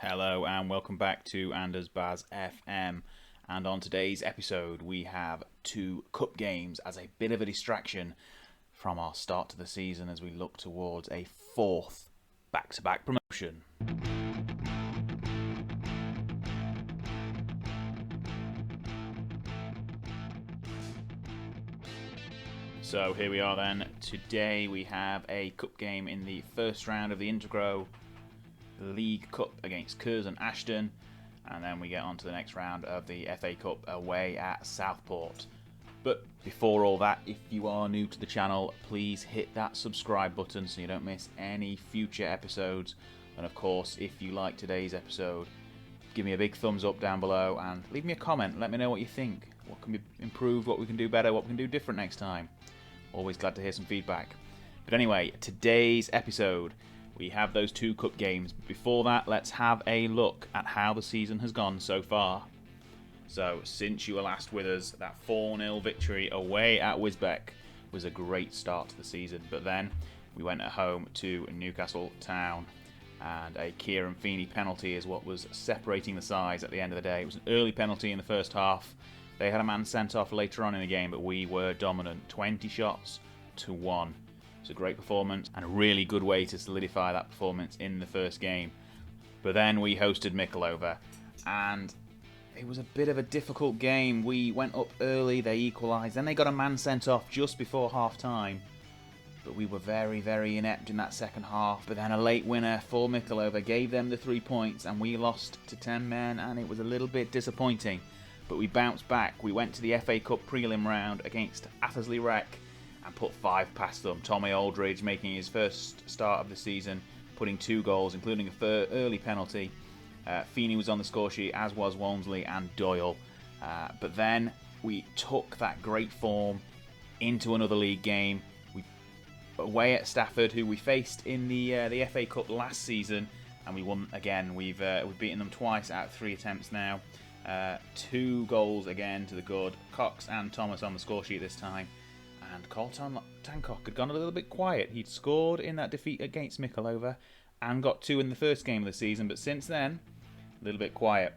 Hello and welcome back to Anderzbaz FM. And on today's episode we have two cup games as a bit of a distraction from our start to the season as we look towards a fourth back-to-back promotion. So here we are then. Today we have a cup game in the first round of the Integro League Cup against Curzon Ashton, and then we get on to the next round of the FA Cup away at Southport. But before all that, if you are new to the channel, please hit that subscribe button so you don't miss any future episodes. And of course, if you like today's episode, give me a big thumbs up down below and leave me a comment. Let me know what you think. What can be improved, what we can do better, what we can do different next time. Always glad to hear some feedback. But anyway, today's episode, we have those two cup games. Before that, let's have a look at how the season has gone so far. So, since you were last with us, that 4-0 victory away at Wisbech was a great start to the season. But then, we went at home to Newcastle Town, and a Kieran Feeney penalty is what was separating the sides at the end of the day. It was an early penalty in the first half. They had a man sent off later on in the game, but we were dominant. 20 shots to 1. It's a great performance and a really good way to solidify that performance in the first game. But then we hosted Mickleover, and it was a bit of a difficult game. We went up early, they equalised, then they got a man sent off just before half time. But we were very, very inept in that second half. But then a late winner for Mickleover gave them the 3 points, and we lost to 10 men, and it was a little bit disappointing. But we bounced back. We went to the FA Cup prelim round against Athersley Rec and put 5 past them. Tommy Aldridge making his first start of the season, putting 2 goals, including a early penalty. Feeney was on the score sheet, as was Walmsley and Doyle. But then we took that great form into another league game. We away at Stafford, who we faced in the FA Cup last season, and we won again. We've beaten them twice out of 3 attempts now. 2 goals again to the good. Cox and Thomas on the score sheet this time. And Colton Tancock had gone a little bit quiet. He'd scored in that defeat against Mickleover and got 2 in the first game of the season, but since then, a little bit quiet.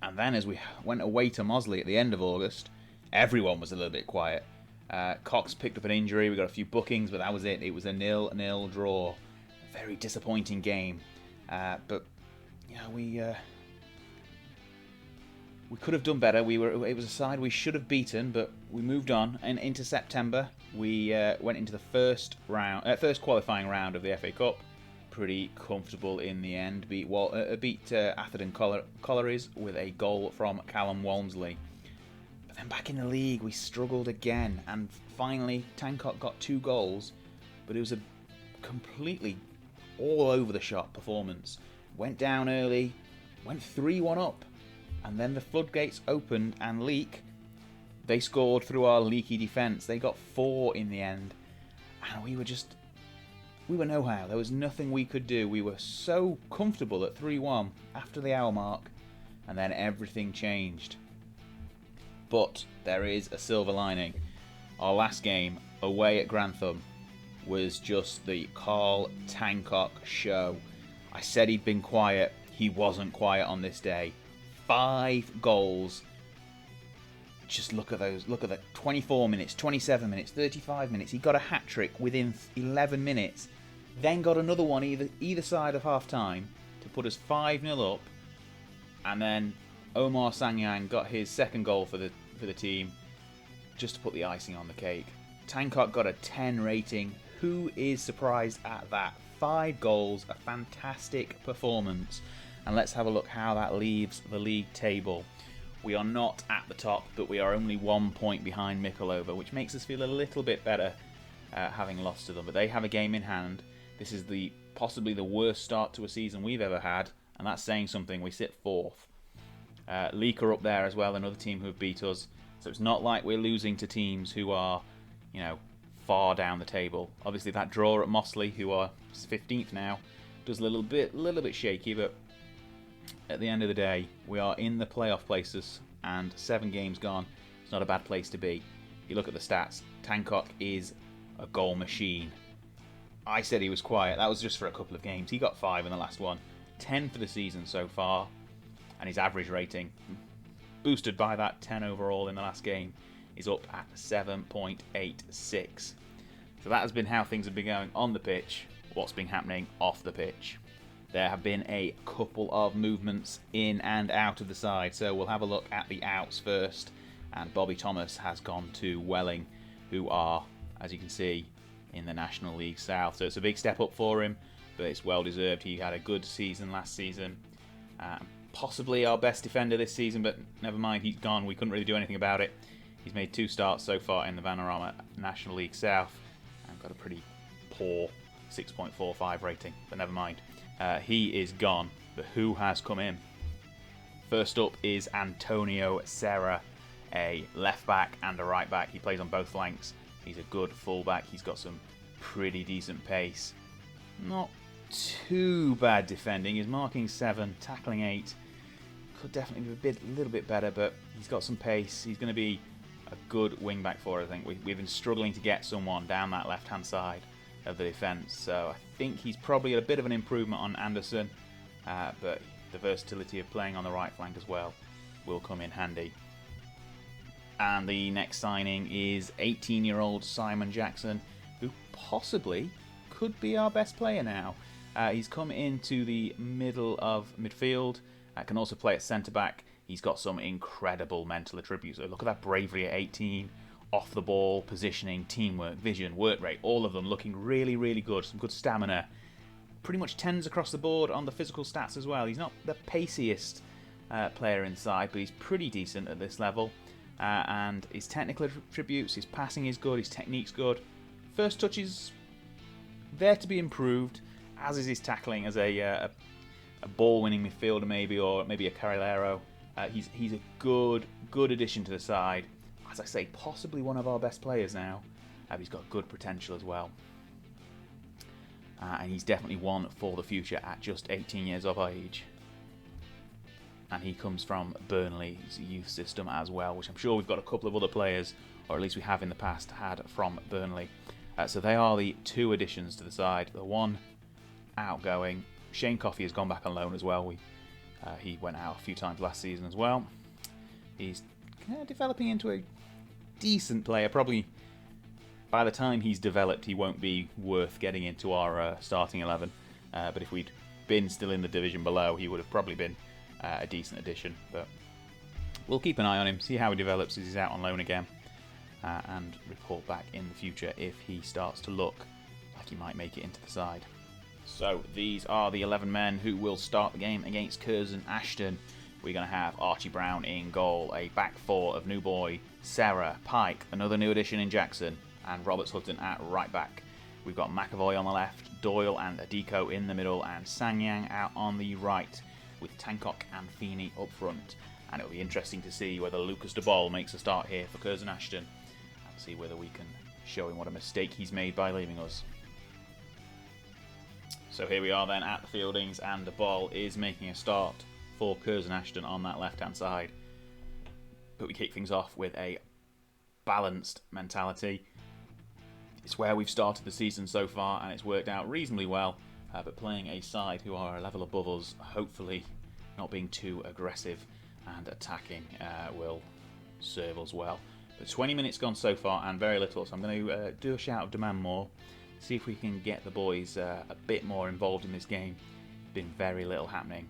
And then as we went away to Mosley at the end of August, everyone was a little bit quiet. Cox picked up an injury, we got a few bookings, but that was it. It was a 0-0 draw. A very disappointing game. But, you know, we could have done better. It was a side we should have beaten, but we moved on. And into September, we went into the first qualifying round of the FA Cup. Pretty comfortable in the end. Beat Atherton Collieries with a goal from Callum Walmsley. But then back in the league, we struggled again. And finally, Tancock got 2 goals. But it was a completely all over the shop performance. Went down early, went 3-1 up. And then the floodgates opened, and Leek, they scored through our leaky defence. They got 4 in the end. And we were no-how. There was nothing we could do. We were so comfortable at 3-1 after the hour mark. And then everything changed. But there is a silver lining. Our last game, away at Grantham, was just the Carl Tancock show. I said he'd been quiet. He wasn't quiet on this day. 5 goals. Just look at those. Look at that. 24 minutes, 27 minutes, 35 minutes. He got a hat-trick within 11 minutes. Then got another one either side of half-time to put us 5-0 up. And then Omar Sanyang got his second goal for the team just to put the icing on the cake. Tancock got a 10 rating. Who is surprised at that? 5 goals, a fantastic performance. And let's have a look how that leaves the league table. We are not at the top, but we are only 1 point behind Mickleover, which makes us feel a little bit better having lost to them. But they have a game in hand. This is possibly the worst start to a season we've ever had, and that's saying something. We sit 4th. Leek are up there as well, another team who have beat us. So it's not like we're losing to teams who are, you know, far down the table. Obviously that draw at Mosley, who are 15th now, does a little bit shaky, but at the end of the day, we are in the playoff places, and 7 games gone. It's not a bad place to be. If you look at the stats, Tancock is a goal machine. I said he was quiet. That was just for a couple of games. He got 5 in the last one. 10 for the season so far, and his average rating, boosted by that 10 overall in the last game, is up at 7.86. So that has been how things have been going on the pitch. What's been happening off the pitch? There have been a couple of movements in and out of the side, so we'll have a look at the outs first. And Bobby Thomas has gone to Welling, who are, as you can see, in the National League South. So it's a big step up for him, but it's well deserved. He had a good season last season. Possibly our best defender this season, but never mind, he's gone. We couldn't really do anything about it. He's made 2 starts so far in the Vanarama National League South and got a pretty poor 6.45 rating, but never mind. He is gone, but who has come in? First up is Antonio Serra, a left back and a right back. He plays on both flanks. He's a good fullback. He's got some pretty decent pace. Not too bad defending. He's marking 7, tackling 8. Could definitely be a little bit better, but he's got some pace. He's going to be a good wing back for us, I think. We've been struggling to get someone down that left-hand side of the defence, so I think he's probably a bit of an improvement on Anderson, but the versatility of playing on the right flank as well will come in handy. And the next signing is 18-year-old Simon Jackson, who possibly could be our best player now. He's come into the middle of midfield, can also play at centre-back. He's got some incredible mental attributes. So look at that bravery at 18, off the ball, positioning, teamwork, vision, work rate, all of them looking really, really good. Some good stamina. Pretty much 10s across the board on the physical stats as well. He's not the paciest player inside, but he's pretty decent at this level. And his technical attributes, his passing is good, his technique's good. First touch is there to be improved, as is his tackling as a ball-winning midfielder maybe, or maybe a carrilero. He's a good addition to the side. As I say, possibly one of our best players now. He's got good potential as well. And he's definitely one for the future at just 18 years of age. And he comes from Burnley's youth system as well, which I'm sure we've got a couple of other players, or at least we have in the past had from Burnley. So they are the 2 additions to the side. The one outgoing, Shane Coffey has gone back on loan as well. He went out a few times last season as well. He's developing into a decent player. Probably by the time he's developed, he won't be worth getting into our starting 11. But if we'd been still in the division below, he would have probably been a decent addition. But we'll keep an eye on him, see how he develops as he's out on loan again, and report back in the future if he starts to look like he might make it into the side. So these are the 11 men who will start the game against Curzon Ashton. We're going to have Archie Brown in goal, a back 4 of New Boy, Sarah, Pike, another new addition in Jackson, and Roberts Hutton at right back. We've got McAvoy on the left, Doyle and Adiko in the middle, and Sanyang out on the right, with Tancock and Feeney up front. And it'll be interesting to see whether Lucas de Bol makes a start here for Curzon Ashton, and see whether we can show him what a mistake he's made by leaving us. So here we are then at the fieldings, and the ball is making a start for Curzon Ashton on that left-hand side. But we kick things off with a balanced mentality. It's where we've started the season so far, and it's worked out reasonably well. But playing a side who are a level above us, hopefully not being too aggressive and attacking, will serve us well. But 20 minutes gone so far, and very little, so I'm going to do a shout of demand more. See if we can get the boys a bit more involved in this game. Been very little happening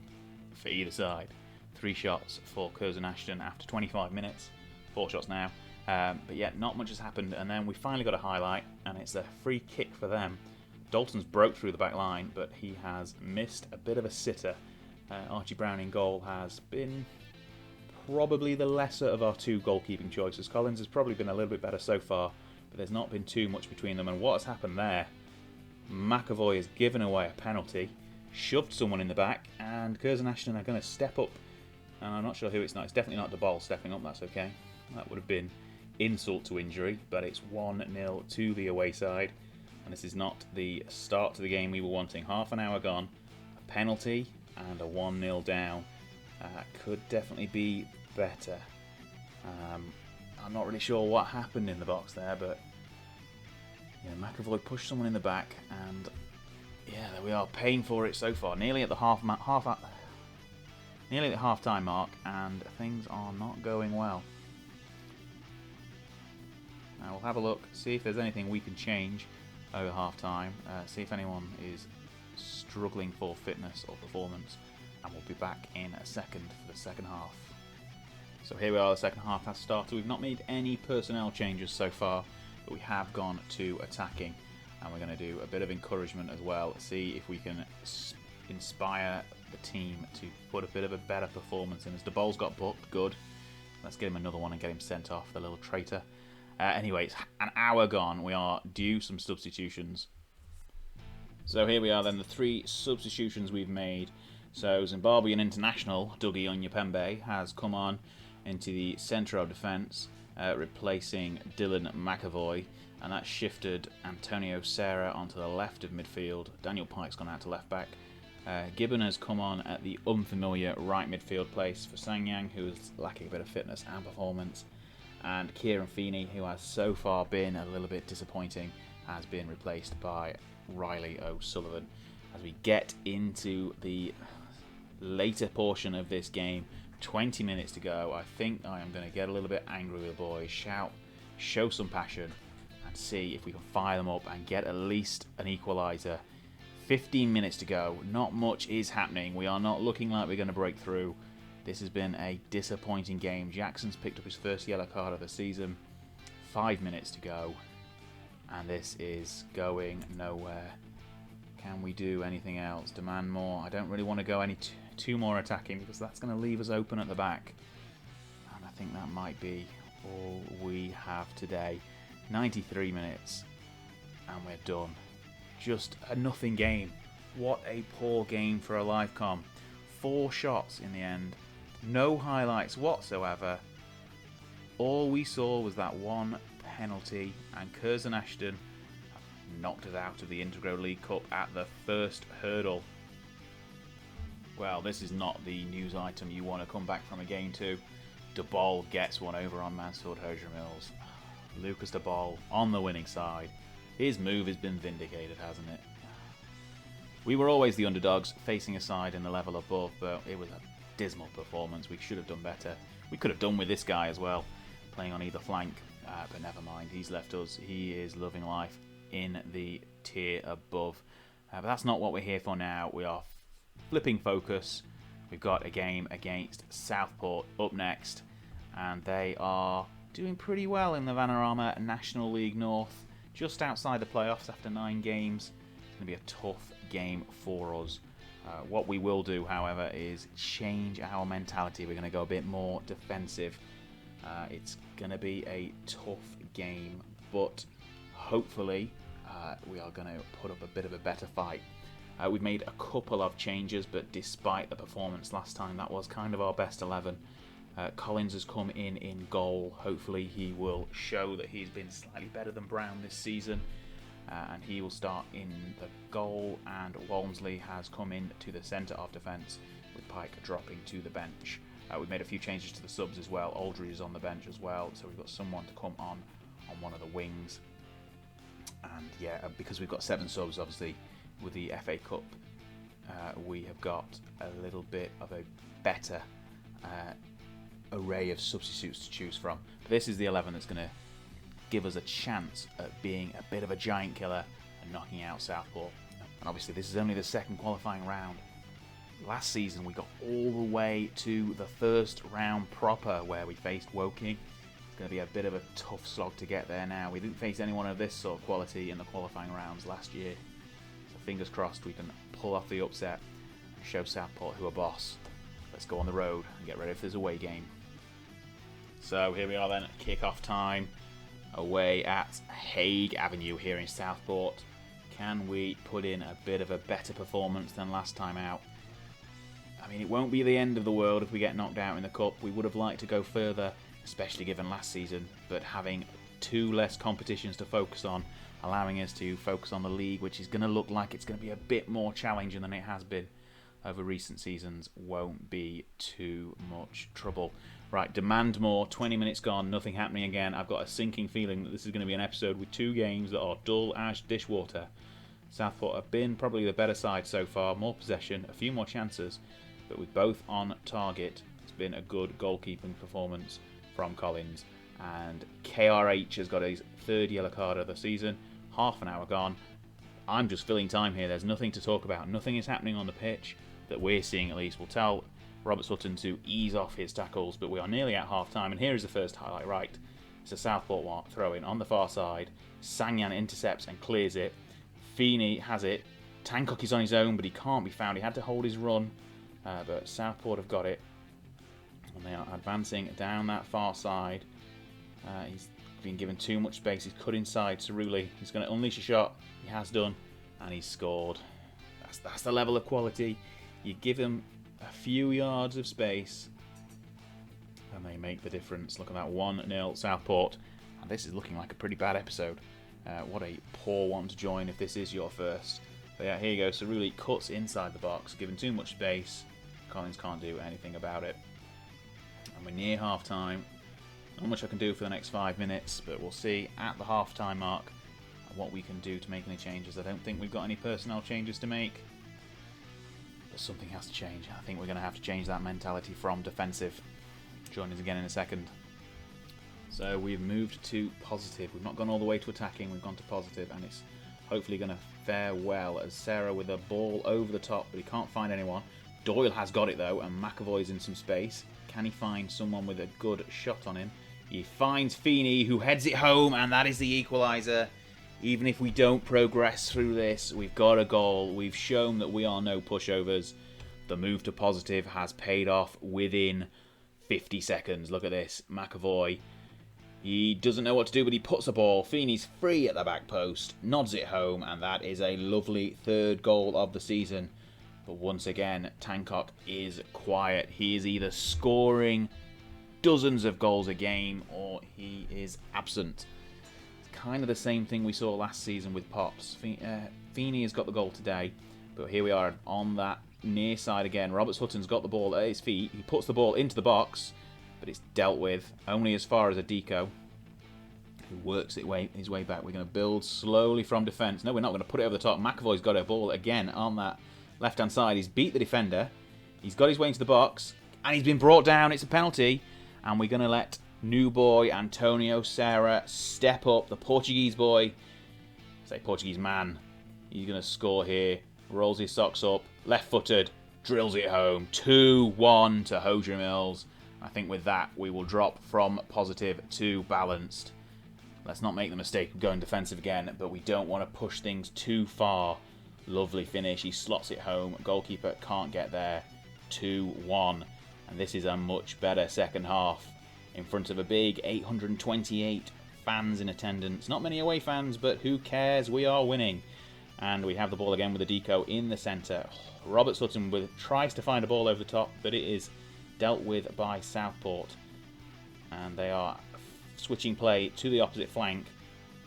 for either side. 3 shots for Curzon Ashton after 25 minutes. 4 shots now. But yet not much has happened, and then we finally got a highlight, and it's a free kick for them. Dalton's broke through the back line, but he has missed a bit of a sitter. Archie Brown in goal has been probably the lesser of our 2 goalkeeping choices. Collins has probably been a little bit better so far, but there's not been too much between them. And what has happened there, McAvoy has given away a penalty, shoved someone in the back, and Curzon Ashton are going to step up. And I'm not sure who it's not. It's definitely not De Bol stepping up, that's okay. That would have been insult to injury, but it's 1-0 to the away side. And this is not the start to the game we were wanting. Half an hour gone, a penalty and a 1-0 down. Could definitely be better. I'm not really sure what happened in the box there, but yeah, McAvoy pushed someone in the back, and Yeah, there we are, paying for it so far. Nearly at the nearly at the half-time mark, and things are not going well. Now we'll have a look, see if there's anything we can change over half-time, see if anyone is struggling for fitness or performance, and we'll be back in a second for the second half. So here we are, the second half has started. We've not made any personnel changes so far, but we have gone to attacking, and we're going to do a bit of encouragement as well, see if we can inspire the team to put a bit of a better performance in. As the ball's got booked, good. Let's get him another one and get him sent off, the little traitor. Anyway, it's an hour gone. We are due some substitutions. So here we are then, the 3 substitutions we've made. So Zimbabwean international Dougie Onyepembe has come on into the centre of defence, replacing Dylan McAvoy, and that shifted Antonio Serra onto the left of midfield. Daniel Pike's gone out to left back. Gibbon has come on at the unfamiliar right midfield place for Sanyang, who is lacking a bit of fitness and performance. And Kieran Feeney, who has so far been a little bit disappointing, has been replaced by Riley O'Sullivan. As we get into the later portion of this game, 20 minutes to go, I think I am going to get a little bit angry with the boys, shout, show some passion, and see if we can fire them up and get at least an equaliser. 15 minutes to go, not much is happening. We are not looking like we're going to break through. This has been a disappointing game. Jackson's picked up his first yellow card of the season. 5 minutes to go, and this is going nowhere. Can we do anything else? Demand more. I don't really want to go any two more attacking, because that's going to leave us open at the back. And I think that might be all we have today. 93 minutes, and we're done. Just a nothing game. What a poor game for a live com. 4 shots in the end. No highlights whatsoever. All we saw was that one penalty, and Curzon Ashton knocked us out of the Integro League Cup at the first hurdle. Well, this is not the news item you want to come back from a game to. De Bol gets one over on Mansfield Hosiery Mills. Lucas De Bol on the winning side. His move has been vindicated, hasn't it? We were always the underdogs, facing a side in the level above, but it was a dismal performance. We should have done better. We could have done with this guy as well, playing on either flank, but never mind. He's left us. He is loving life in the tier above. But that's not what we're here for now. We are flipping focus. We've got a game against Southport up next, and they are doing pretty well in the Vanarama National League North, just outside the playoffs after 9 games. It's going to be a tough game for us. What we will do, however, is change our mentality. We're going to go a bit more defensive. It's going to be a tough game, but hopefully we are going to put up a bit of a better fight. We've made a couple of changes, but despite the performance last time, that was kind of our best 11. Collins has come in goal. Hopefully he will show that he's been slightly better than Brown this season, and he will start in the goal. And Walmsley has come in to the centre of defence, with Pike dropping to the bench. We've made a few changes to the subs as well. Aldridge is on the bench as well, so we've got someone to come on one of the wings. And yeah, because we've got 7 subs, obviously, with the FA Cup, we have got a little bit of a better array of substitutes to choose from. But this is the 11 that's going to give us a chance at being a bit of a giant killer and knocking out Southport. And obviously this is only the second qualifying round. Last season we got all the way to the first round proper, where we faced Woking. It's going to be a bit of a tough slog to get there now. We didn't face anyone of this sort of quality in the qualifying rounds last year. So fingers crossed we can pull off the upset and show Southport who are boss. Let's go on the road and get ready for this away game. So here we are then at kick-off time, away at Hague Avenue here in Southport. Can we put in a bit of a better performance than last time out? I mean, it won't be the end of the world if we get knocked out in the Cup. We would have liked to go further, especially given last season, but having 2 less competitions to focus on, allowing us to focus on the league, which is going to look like it's going to be a bit more challenging than it has been over recent seasons, won't be too much trouble. Right, demand more. 20 minutes gone, nothing happening again. I've got a sinking feeling that this is going to be an episode with 2 games that are dull as dishwater. Southport have been probably the better side so far, more possession, a few more chances, but with both on target, it's been a good goalkeeping performance from Collins. And KRH has got his 3rd yellow card of the season, half an hour gone. I'm just filling time here, there's nothing to talk about, nothing is happening on the pitch that we're seeing at least. We'll tell Robert Sutton to ease off his tackles, but we are nearly at half time, and here is the first highlight. Right, it's a Southport throw in on the far side. Sangyan intercepts and clears it. Feeney has it. Tancock is on his own, but he can't be found. He had to hold his run, but Southport have got it, and they are advancing down that far side. He's been given too much space. He's cut inside Cerulli. He's going to unleash a shot. He has done, and he's scored. That's the level of quality. You give him a few yards of space, and they make the difference. Look at that, 1-0 Southport. And this is looking like a pretty bad episode. What a poor one to join if this is your first. But yeah, here you go. Cerulli cuts inside the box, given too much space. Collins can't do anything about it. And we're near half time. Not much I can do for the next 5 minutes, but we'll see at the half time mark what we can do to make any changes. I don't think we've got any personnel changes to make, but something has to change. I think we're going to have to change that mentality from defensive. Join us again in a second. So we've moved to positive. We've not gone all the way to attacking, we've gone to positive, and it's hopefully going to fare well. As Sarah with a ball over the top, but he can't find anyone. Doyle has got it though, and McAvoy's in some space. Can he find someone with a good shot on him? He finds Feeney, who heads it home, and that is the equaliser. Even if we don't progress through this, we've got a goal. We've shown that we are no pushovers. The move to positive has paid off within 50 seconds. Look at this. McAvoy, he doesn't know what to do, but he puts the ball. Feeney's free at the back post, nods it home, and that is a lovely 3rd goal of the season. But once again, Tancock is quiet. He is either scoring dozens of goals a game, or he is absent. It's kind of the same thing we saw last season with Pops. Feeney has got the goal today, but here we are on that near side again. Robert Sutton's got the ball at his feet. He puts the ball into the box, but it's dealt with only as far as a Deco, who works his way back. We're going to build slowly from defence. No, we're not going to put it over the top. McAvoy's got a ball again on that left-hand side. He's beat the defender. He's got his way into the box, and he's been brought down. It's a penalty. And we're going to let new boy Antonio Serra step up. The Portuguese boy, say Portuguese man, he's going to score here. Rolls his socks up, left-footed, drills it home. 2-1 to Hosiery Mills. I think with that, we will drop from positive to balanced. Let's not make the mistake of going defensive again, but we don't want to push things too far. Lovely finish. He slots it home. Goalkeeper can't get there. 2-1. And this is a much better second half in front of a big 828 fans in attendance. Not many away fans, but who cares? We are winning. And we have the ball again with a Deco in the centre. Robert Sutton tries to find a ball over the top, but it is dealt with by Southport. And they are switching play to the opposite flank.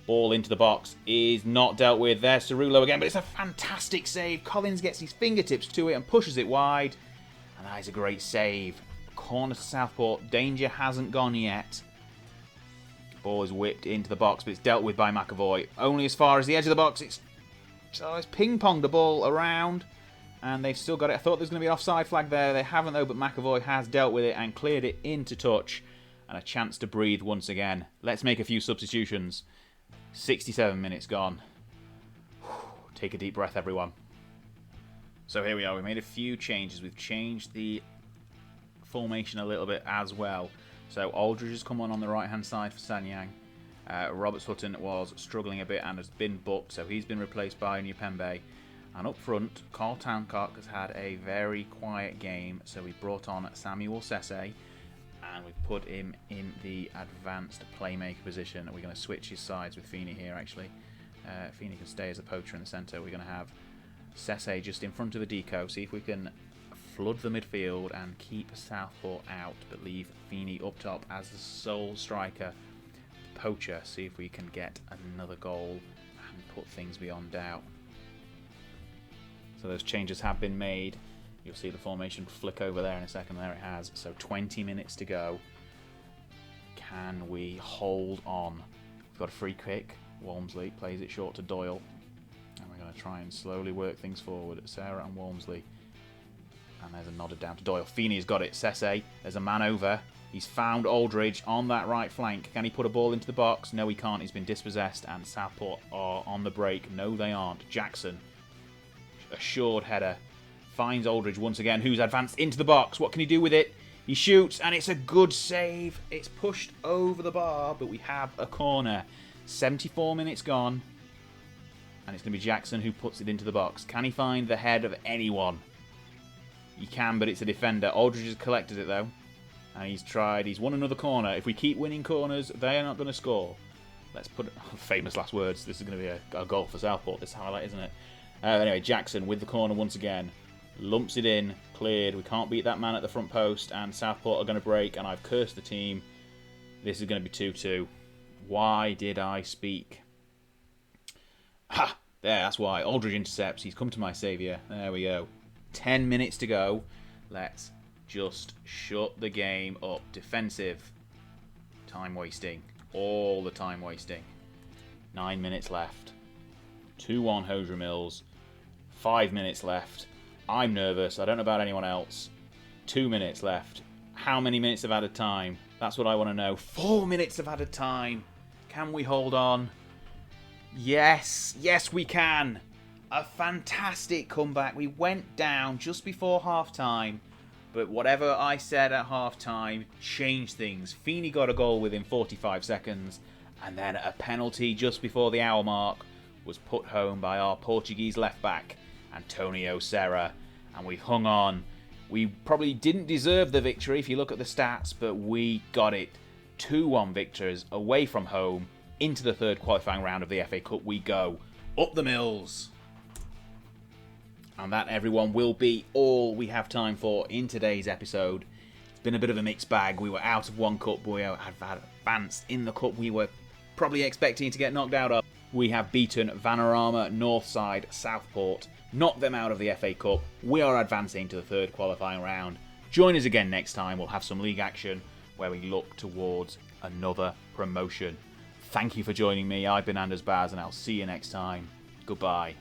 Ball into the box is not dealt with. There's Cerullo again, but it's a fantastic save. Collins gets his fingertips to it and pushes it wide. And that is a great save. Corner to Southport. Danger hasn't gone yet. Ball is whipped into the box, but it's dealt with by McAvoy. Only as far as the edge of the box. It's ping-ponged the ball around, and they've still got it. I thought there was going to be an offside flag there. They haven't, though, but McAvoy has dealt with it and cleared it into touch. And a chance to breathe once again. Let's make a few substitutions. 67 minutes gone. Take a deep breath, everyone. So here we are. We made a few changes. We've changed the formation a little bit as well. So Aldridge has come on the right-hand side for Sanyang. Robert Sutton was struggling a bit and has been booked, so he's been replaced by Nyupembe. And up front, Carl Tancock has had a very quiet game, so we brought on Samuel Sese, and we've put him in the advanced playmaker position. We're going to switch his sides with Feeney here, actually. Feeney can stay as a poacher in the centre. We're going to have Sese just in front of the Deco, see if we can flood the midfield and keep Southport out, but leave Feeney up top as the sole striker. Poacher, see if we can get another goal and put things beyond doubt. So those changes have been made. You'll see the formation flick over there in a second. There it has. So 20 minutes to go. Can we hold on? We've got a free kick. Walmsley plays it short to Doyle. And we're going try and slowly work things forward. Sarah and Walmsley. And there's a nodded down to Doyle. Feeney's got it. Sesse, there's a man over. He's found Aldridge on that right flank. Can he put a ball into the box? No, he can't. He's been dispossessed. And Southport are on the break. No, they aren't. Jackson, assured header, finds Aldridge once again, who's advanced into the box. What can he do with it? He shoots, and it's a good save. It's pushed over the bar, but we have a corner. 74 minutes gone. And it's going to be Jackson who puts it into the box. Can he find the head of anyone? He can, but it's a defender. Aldridge has collected it, though. And he's tried. He's won another corner. If we keep winning corners, they are not going to score. Let's put it... famous last words. This is going to be a goal for Southport, this highlight, isn't it? Anyway, Jackson with the corner once again. Lumps it in. Cleared. We can't beat that man at the front post. And Southport are going to break. And I've cursed the team. This is going to be 2-2. Why did I speak? Ha! There, that's why. Aldridge intercepts. He's come to my saviour. There we go. 10 minutes to go. Let's just shut the game up. Defensive. Time wasting. All the time wasting. 9 minutes left. 2-1 Hosiery Mills. 5 minutes left. I'm nervous. I don't know about anyone else. 2 minutes left. How many minutes of added time? That's what I want to know. 4 minutes of added time. Can we hold on? Yes. Yes, we can. A fantastic comeback. We went down just before half-time. But whatever I said at half-time changed things. Feeney got a goal within 45 seconds. And then a penalty just before the hour mark was put home by our Portuguese left-back, Antonio Serra. And we've hung on. We probably didn't deserve the victory if you look at the stats, but we got it. 2-1 victors away from home. Into the third qualifying round of the FA Cup we go. Up the Mills. And that, everyone, will be all we have time for in today's episode. It's been a bit of a mixed bag. We were out of one cup. We have advanced in the cup we were probably expecting to get knocked out of. We have beaten Vanarama, Northside, Southport. Knocked them out of the FA Cup. We are advancing to the third qualifying round. Join us again next time. We'll have some league action where we look towards another promotion. Thank you for joining me. I've been Anderzbaz, and I'll see you next time. Goodbye.